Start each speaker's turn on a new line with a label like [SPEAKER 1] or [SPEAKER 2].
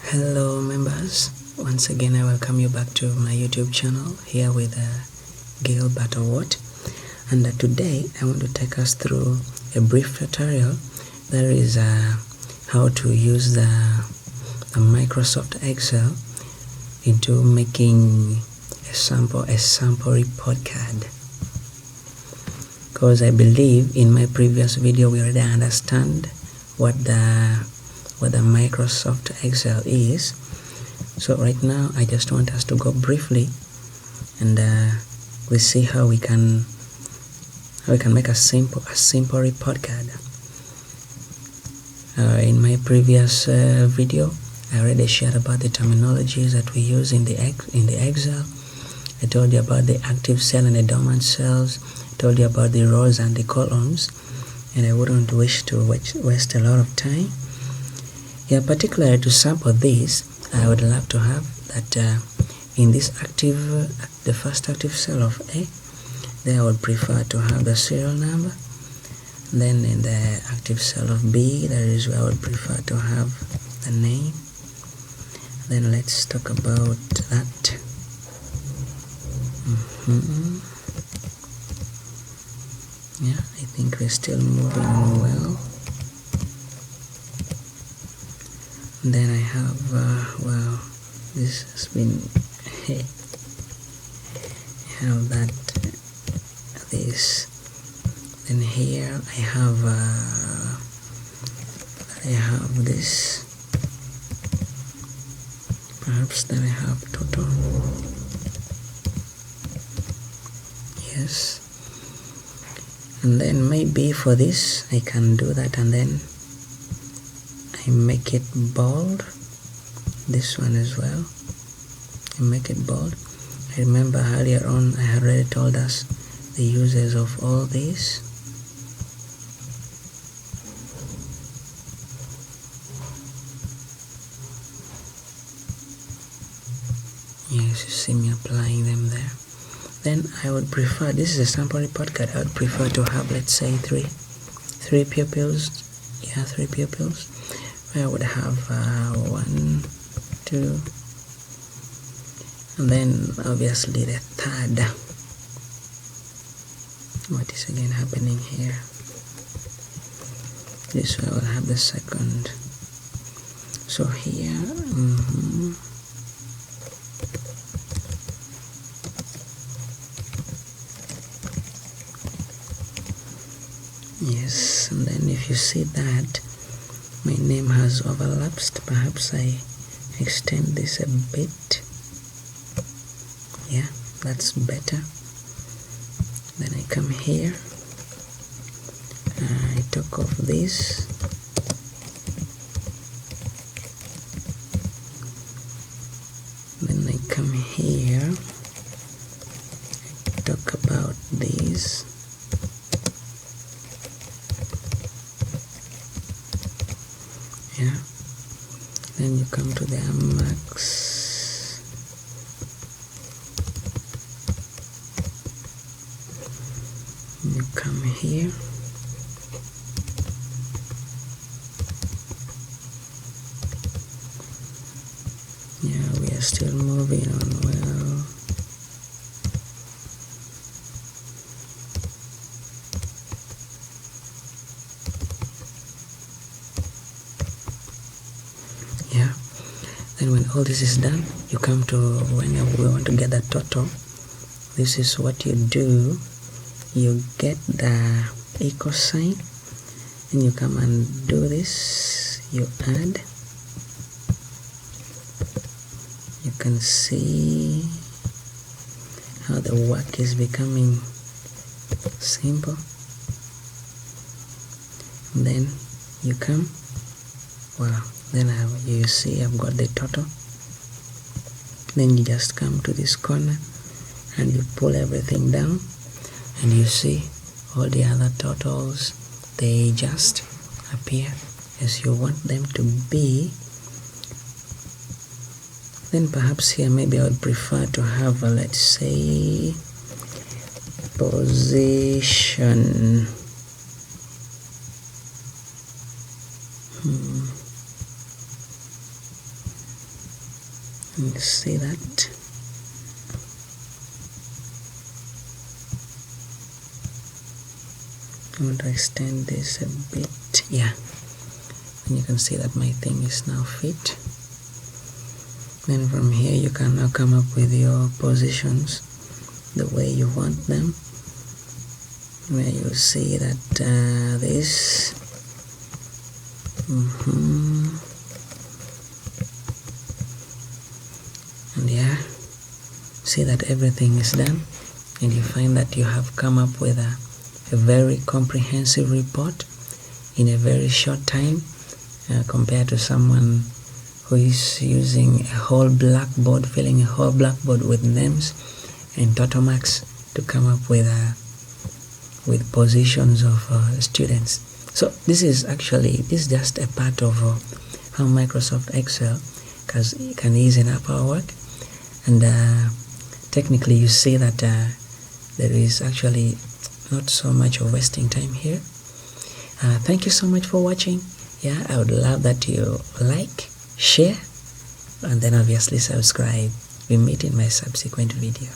[SPEAKER 1] Hello members, once again I welcome you back to my YouTube channel here with Gail Butterworth, and today I want to take us through a brief tutorial that is how to use the Microsoft Excel into making a sample report card, because I believe in my previous video we already understand what the Microsoft Excel is. So right now I just want us to go briefly and we see how we can make a simple report card. In my previous video I already shared about the terminologies that we use in the Excel. I told you about the active cell and the dormant cells, told you about the rows and the columns, and I wouldn't wish to waste a lot of time. Yeah, particularly to sample this, I would love to have that in this the first active cell of A, there I would prefer to have the serial number. Then in the active cell of B, that is where I would prefer to have the name. Then let's talk about that. Yeah, I think we're still moving well. Then I have, well, this has been, I have that, this, then here I have this, perhaps then I have total, yes, and then maybe for this I can do that and then I make it bold, this one as well, I make it bold. I remember earlier on I had already told us the uses of all these. Yes, you see me applying them there. Then I would prefer, this is a sample report card, I would prefer to have, let's say, three pupils. Yeah, 3 pupils. I would have 1, 2, and then obviously the third. What is again happening here? This way I will have the second. So here, yes, and then if you see that my name has overlapped, perhaps I extend this a bit. Yeah, that's better. Then I come here, I took off this, then I come here, I talk about this. Yeah, then you come to the max. You come here. Yeah, we are still moving on well. Yeah, then when all this is done, you come to when we want to get the total. This is what you do. You get the equal sign and you come and do this. You add. You can see how the work is becoming simple. And then you come. Wow. Then you see I've got the total. Then you just come to this corner and you pull everything down and you see all the other totals, they just appear as you want them to be. Then perhaps here maybe I would prefer to have a, let's say, position. You see that? I'm going to extend this a bit. Yeah, and you can see that my thing is now fit. Then from here you can now come up with your positions the way you want them, where you see that this and yeah, see that everything is done, and you find that you have come up with a very comprehensive report in a very short time, compared to someone who is using a whole blackboard, filling a whole blackboard with names and total marks to come up with positions of students. So this is just a part of how Microsoft Excel can ease up our work, and technically you see that there is actually not so much of wasting time here. Thank you so much for watching. Yeah, I would love that you like, share, and then obviously subscribe. We meet in my subsequent video.